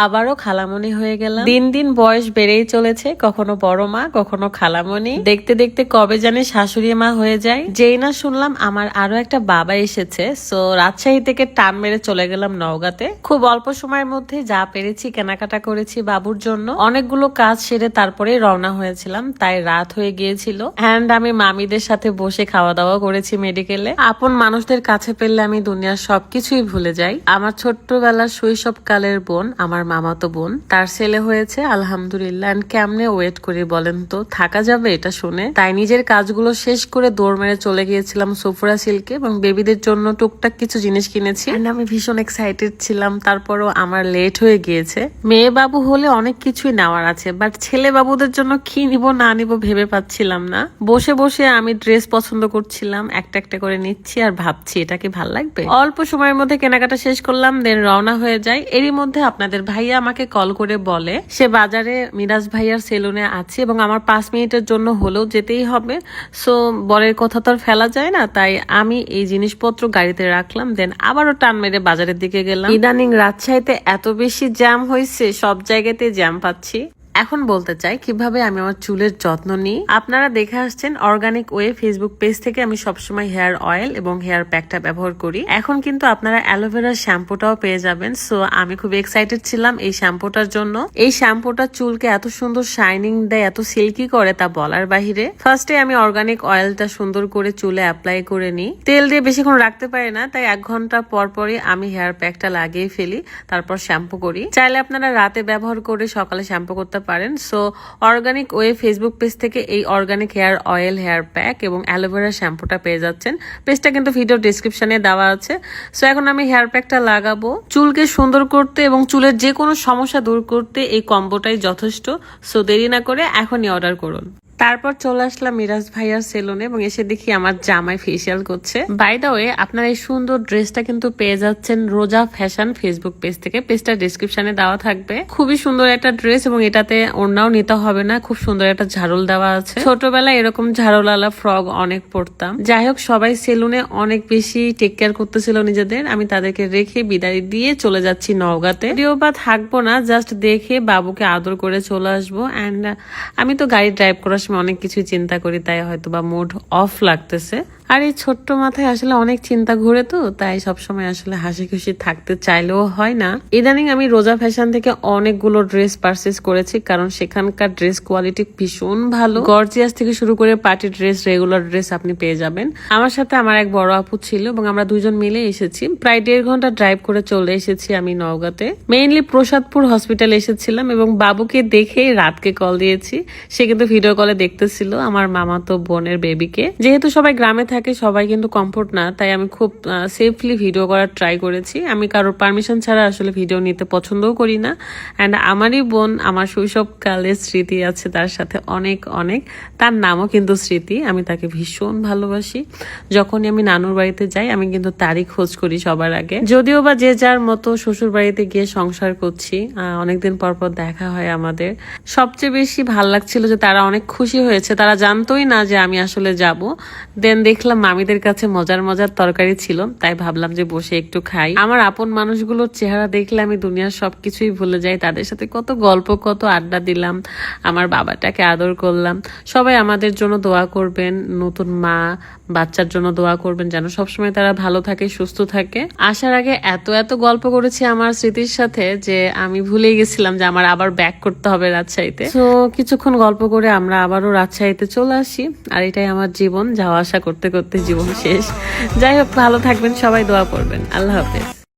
আবারও খালামণি হয়ে গেলাম। দিন দিন বয়স বেড়েই চলেছে, কখনো বড় মা কখনো খালামণি, দেখতে দেখতে কবে জানি শাশুড়ি মা হয়ে যায়। যেই না শুনলাম আমার আরো একটা বাবা এসেছে, সো রাজশাহী থেকে টান মেরে চলে গেলাম নওগাঁতে। খুব অল্প সময়ের মধ্যে যা পেরেছি কেনাকাটা করেছি বাবুর জন্য। অনেকগুলো কাজ সেরে তারপরে রওনা হয়েছিলাম, তাই রাত হয়ে গিয়েছিল। অ্যান্ড আমি মামিদের সাথে বসে খাওয়া দাওয়া করেছি মেডিকেলে। আপন মানুষদের কাছে পেলে আমি দুনিয়ার সবকিছুই ভুলে যাই। আমার ছোট্টবেলার শৈশবকালের বোন, আমার মামাতো বোন, তার ছেলে হয়েছে আলহামদুলিল্লাহ। এন্ড কেমনে ওয়েট করি বলেন তো, থাকা যাবে এটা শুনে? তাই নিজের কাজগুলো শেষ করে দৌড় মেরে চলে গিয়েছিলাম সফুরা সিল্কে এবং বেবিদের জন্য টুকটাক কিছু জিনিস কিনেছি। এন্ড আমি ভীষণ এক্সাইটেড ছিলাম, তারপরও আমার লেট হয়ে গিয়েছে। মেয়ে বাবু হলে অনেক কিছুই নেওয়ার আছে, বাট ছেলে বাবুদের জন্য কি নিব না নিব ভেবে পাচ্ছিলাম না। বসে বসে আমি ড্রেস পছন্দ করছিলাম, একটা একটা করে নিচ্ছি আর ভাবছি এটা কি ভাল লাগবে। অল্প সময়ের মধ্যে কেনাকাটা শেষ করলাম, দেন রওনা হয়ে যায়। এরই মধ্যে আপনাদের ভাইয়া আমাকে কল করে বলে সে বাজারে মিরাজ ভাইয়ার সেলুনে আছে এবং আমার 5 মিনিটের জন্য হলেও যেতেই হবে। সো বরের কথা তো আর ফেলা যায় না, তাই আমি এই জিনিসপত্র গাড়িতে রাখলাম, দেন আবারও টান মেরে বাজারের দিকে গেলাম। ইদানিং রাজশাহীতে এত বেশি জ্যাম হয়েছে, সব জায়গাতে জ্যাম পাচ্ছি। এখন বলতে চাই কিভাবে আমি আমার চুলের যত্ন নিই। আপনারা দেখে আসছেন অর্গানিক ওয়ে ফেসবুক পেজ থেকে আমি সবসময় হেয়ার অয়েল এবং হেয়ার প্যাকটা ব্যবহার করি। এখন কিন্তু আপনারা অ্যালোভেরার শ্যাম্পুটাও পেয়ে যাবেন। সো আমি খুব এক্সাইটেড ছিলাম এই শ্যাম্পুটার জন্য। এই শ্যাম্পুটা চুলকে এত সুন্দর শাইনিং দেয়, এত সিল্কি করে তা বলার বাহিরে। ফার্স্টে আমি অর্গানিক অয়েলটা সুন্দর করে চুলে অ্যাপ্লাই করে নিই। তেল দিয়ে বেশিক্ষণ রাখতে পারি না, তাই 1 ঘন্টা পর পরই আমি হেয়ার প্যাকটা লাগিয়ে ফেলি, তারপর শ্যাম্পু করি। চাইলে আপনারা রাতে ব্যবহার করে সকালে শ্যাম্পু করতে পারেন। So Organic Way Facebook page থেকে এই organic hair oil, hair pack এবং অ্যালোভেরা শ্যাম্পুটা পেয়ে যাচ্ছেন। পেজটা কিন্তু ভিডিও ডেসক্রিপশনে দেওয়া আছে। সো এখন আমি হেয়ার প্যাকটা লাগাবো। চুলকে সুন্দর করতে এবং চুলের যে কোনো সমস্যা দূর করতে এই কম্বোটাই যথেষ্ট। সো দেরি না করে এখনই অর্ডার করুন। তারপর চলে আসলাম মিরাজ ভাইয়ার সেলুনে এবং এসে দেখি আমার জামাই ফেসিয়াল করছে। বাই দ্য ওয়ে আপনারা এই সুন্দর ড্রেসটা কিন্তু পেয়ে যাচ্ছেন রোজা ফ্যাশন ফেসবুক পেজ থেকে। পেজটা ডেসক্রিপশনে দেওয়া থাকবে। খুবই সুন্দর একটা ড্রেস এবং এটাতে ওড়নাও নিতে হবে না, খুব সুন্দর একটা ঝাড়ল দেওয়া আছে। ছোটবেলায় এরকম ঝাড়লালা ফ্রক অনেক পরতাম। যাই হোক, সবাই সেলুনে অনেক বেশি টেক কেয়ার করতেছিল নিজেদের। আমি তাদেরকে রেখে বিদায় দিয়ে চলে যাচ্ছি নওগাঁতে। যদিও বা থাকবো না, জাস্ট দেখে বাবুকে আদর করে চলে আসবো। অ্যান্ড আমি তো গাড়ি ড্রাইভ করার অনেক কিছু চিন্তা করি, তাই হয়তো বা মুড অফ লাগতেছে। আর এই ছোট্ট মাথায় আসলে অনেক চিন্তা ঘুরে, তো তাই সবসময় আসলে হাসি খুশি থাকতে চাইলেও হয় না। ইদানিং আমি রোজা ফ্যাশন থেকে অনেকগুলো ড্রেস পারচেস করেছি, কারণ সেখানকার ড্রেস কোয়ালিটি ভীষণ ভালো। গর্জিয়াস থেকে শুরু করে পার্টি ড্রেস, রেগুলার ড্রেস আপনি পেয়ে যাবেন। আমার সাথে আমার এক বড় আপু ছিল এবং আমরা দুজন মিলে এসেছি। প্রায় 1.5 ঘন্টা ড্রাইভ করে চলে এসেছি আমি নওগাঁতে। মেইনলি প্রসাদপুর হসপিটালে এসেছিলাম এবং বাবুকে দেখে রাতকে কল দিয়েছি। সে কিন্তু ভিডিও কলে দেখতেছিল আমার মামাতো বোনের বেবিকে। যেহেতু সবাই গ্রামে থাকে, সবাই কিন্তু কমফোর্ট না, তাই আমি খুব সেফলি ভিডিও করার ট্রাই করেছি। আমি কারোর পারমিশন ছাড়া আসলে ভিডিও নিতে পছন্দও করি না। অ্যান্ড আমারই বোন, আমার শৈশবকালের স্মৃতি আছে তার সাথে অনেক অনেক। তার নামও কিন্তু স্মৃতি। আমি তাকে ভীষণ ভালোবাসি। যখনই আমি নানুর বাড়িতে যাই আমি কিন্তু তারই খোঁজ করি সবার আগে। যদিও বা যে যার মতো শ্বশুর বাড়িতে গিয়ে সংসার করছি, অনেকদিন পর পর দেখা হয় আমাদের। সবচেয়ে বেশি ভাল লাগছিল যে তারা অনেক খুশি হয়েছে। তারা জানতোই না যে আমি আসলে যাব। দেন দেখলাম মামিদের কাছে মজার মজার তরকারি ছিল, তাই ভাবলাম যে বসে একটু খাই। আমার আপন মানুষগুলোর চেহারা দেখলে আমি দুনিয়ার সবকিছুই ভুলে যাই। তাদের সাথে কত গল্প, কত আড্ডা দিলাম, আমার বাবাটাকে আদর করলাম। সবাই আমাদের জন্য দোয়া করবেন, নতুন মা বাচ্চার জন্য দোয়া করবেন যেন সবসময় তারা ভালো থাকে, সুস্থ থাকে। আসার আগে এত এত গল্প করেছি আমার স্মৃতির সাথে যে আমি ভুলে গেছিলাম যে আমার আবার ব্যাক করতে হবে রাজশাহীতে। তো কিছুক্ষণ গল্প করে আমরা আবারও রাজশাহীতে চলে আসি। আর এটাই আমার জীবন, যাওয়া আসা করতে করতে জীবন শেষ। যাই হোক, ভালো থাকবেন সবাই, দোয়া করবেন। আল্লাহ হাফেজ।